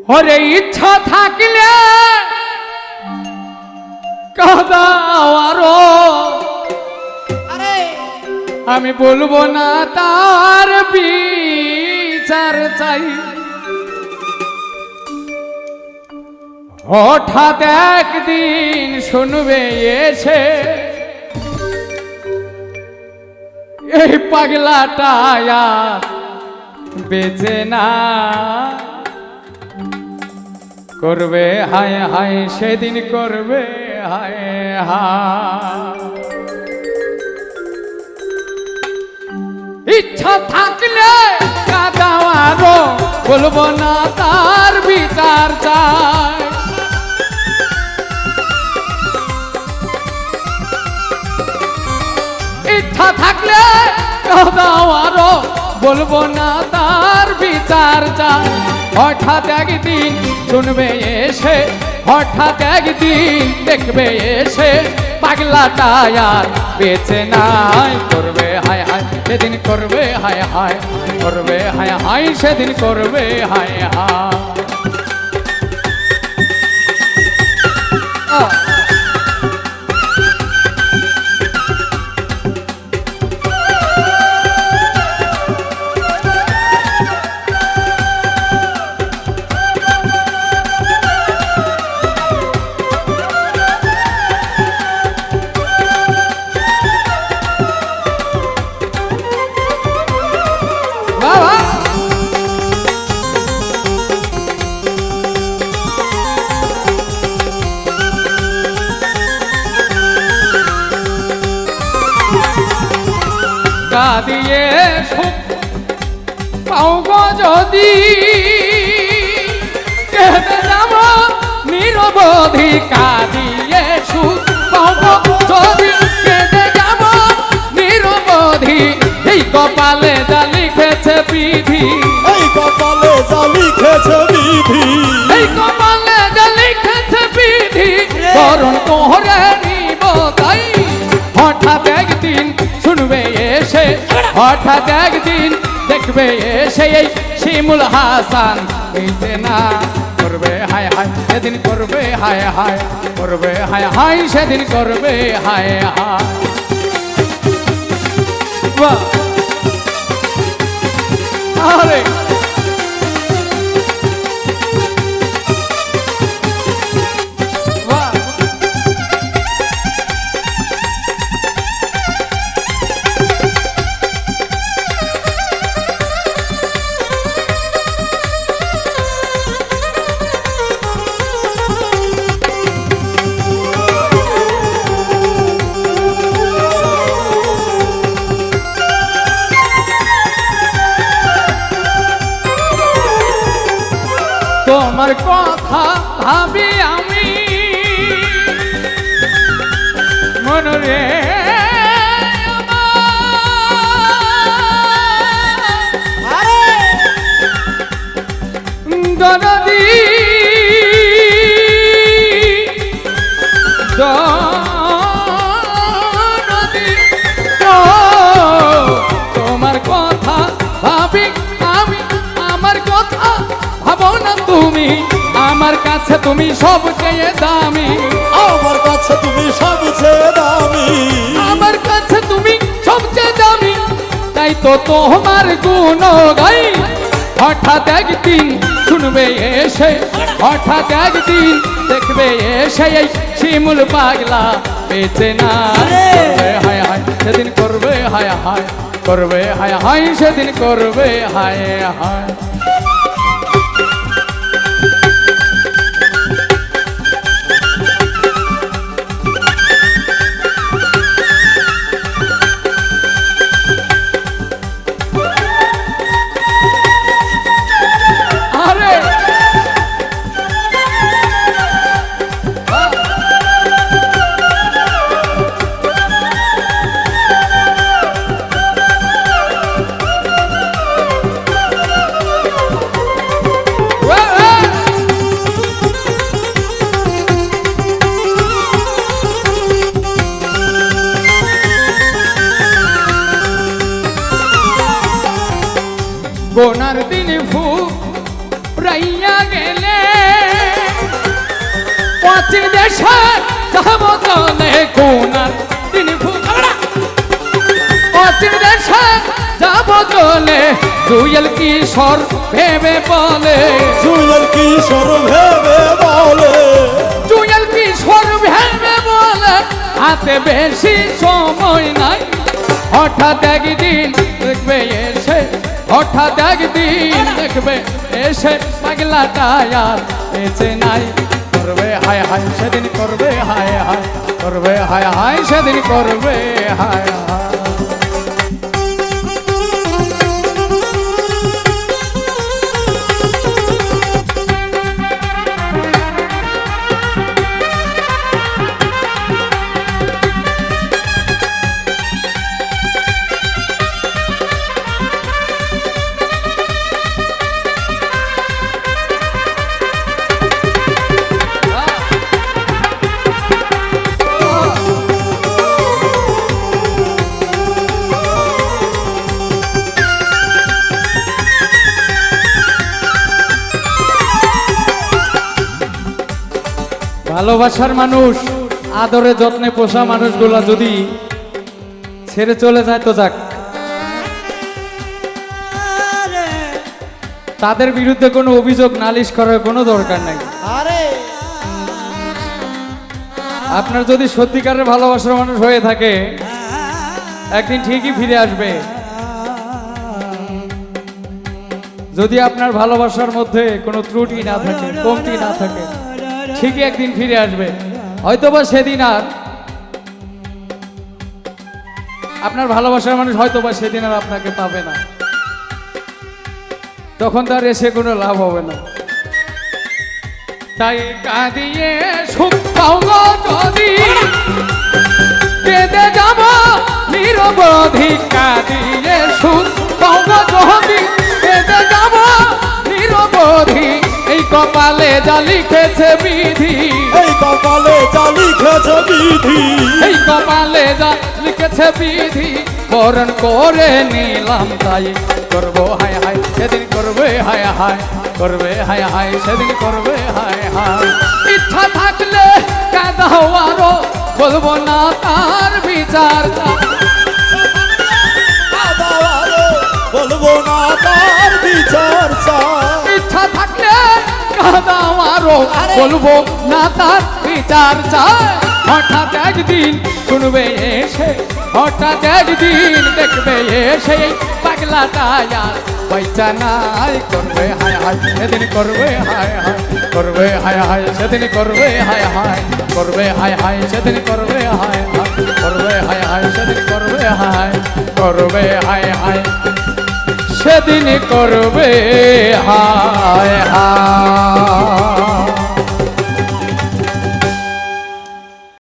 ওরে ইচ্ছা থাকলে কাদাও আরো, আমি বলবো না তার বিচার চাই। হঠাৎ একদিন শুনবে এসে এই পাগলাটা আর বেঁচে না, করবে হায় হায় সেদিন করবে হায় হায়। ইচ্ছা থাকলে কাঁদাও আরো, বলবো না তার বিচার চাই। ইচ্ছা থাকলে কাঁদাও আরো, বলবো না তার বিচার চাই। হঠাৎ একদিন শুনবে এসে, হঠাৎ একদিন দেখবে এসে পাগলাটা আর বেঁচে নাই, করবে হায় হায় সেদিন করবে হায় হায়, করবে হায় হায় সেদিন করবে হায় হায়। কাঁদিয়ে সুখ পাও গো যদি, কেঁদে যাব নিরবধি। কাঁদিয়ে সুখ পাও গো যদি, কেঁদে যাব নিরবধি। এই কপালে যা লিখেছে বিধি, এই কপালে যা লিখেছে বিধি, এই কপালে যা লিখেছে বিধি, বরণ করে নিব তাই। হঠাৎ একদিন শুনবে এসে, হঠাৎ একদিন দেখবে এসে এই শিমুল হাসান বেঁচে না, করবে হায় হায় সেদিন করবে হায় হায়, করবে হায় হায় সেদিন করবে হায় হায়। বাহ আরে তোমার কথা ভাবি আমি মনরে, দনদি দনদি, তোমার কথা ভাবি আমি, আমার কথা ভাবো না তুমি, আমার কাছে তুমি সবচেয়ে দামি, আমার কাছে তুমি সবচেয়ে দামি, আমার কাছে তুমি সবচেয়ে দামি। তাই তো তোমার গুণ গাই। হঠাৎ একদিন শুনবে এসে, হঠাৎ একদিন দেখবে এসে এই শিমুল পাগলা বেঁচে না, করবে হায় হায় সেদিন করবে হায় হায়, করবে হায় হায় সেদিন করবে হায় হায়। বোনার দিন রাইয়া গেলে পশ্চিম দেশে যাব চলে কোনার দিন পশ্চিম দেশে যাব চলে জুয়েল কিশোর ভেবে বলে জুয়েল কিশোর ভেবে বলে জুয়েল কিশোর ভেবে বলে হাতে বেশি সময় নাই হঠাৎ একদিন দেখবে এসে হঠাৎ একদিন দেখবে এসে পাগলাটা আর বেঁচে নাই করবে হায় হায় সেদিন করবে হায় হায় করবে হায় হায় সেদিন করবে হায় হায় ভালোবাসার মানুষ আদরে যত্নে পোষা মানুষগুলা যদি ছেড়ে চলে যায় তো যাক, তাদের বিরুদ্ধে কোনো অভিযোগ নালিশ করার কোনো দরকার নাই। আরে আপনার যদি সত্যিকারের ভালোবাসার মানুষ হয়ে থাকে একদিন ঠিকই ফিরে আসবে। যদি আপনার ভালোবাসার মধ্যে কোনো ত্রুটি না থাকে, কমতি না থাকে, ঠিকই একদিন ফিরে আসবে। হয়তোবা সেদিন আর আপনার ভালোবাসার মানুষ হয়তোবা সেদিন আর আপনাকে পাবে না, তখন তার এসে কোনো লাভ হবে না। তাই কাঁদিয়ে সুখ পাও গো যদি কেঁদে যাব নিরবধি, কাঁদিয়ে সুখ পাও গো যদি কেঁদে যাব নিরবধি। এই কপালে যা লিখেছে বিধি, এই কপালে যা লিখেছে বিধি, এই কপালে যা লিখেছে বিধি বরণ করে নিলাম। তাই করবো হায় হায় সেদিন করবে হায় হায়, করবে হায় হায় সেদিন করবে হায় হায়। ইচ্ছা থাকলে কাঁদাও আরো, বলবো না তার বিচার চাই। বলবো না তার বিচার চাই। ইচ্ছা থাকলে কাঁদাও আরো, বলবো না তার বিচার চাই। হঠাৎ একদিন শুনবে এসে, হঠাৎ একদিন দেখবে এসে পাগলাটা আর পয়সা নাই। করবে হায় হায় সেদিন করবে হায় হায়, করবে হায় হায় সেদিন করবে হায় হায়, করবে হায় হায় সেদিন করবে হায় হায়, করবে হায় হায় সেদিন করবে হায়, করবে হায় হায় সেদিন করবে হায়।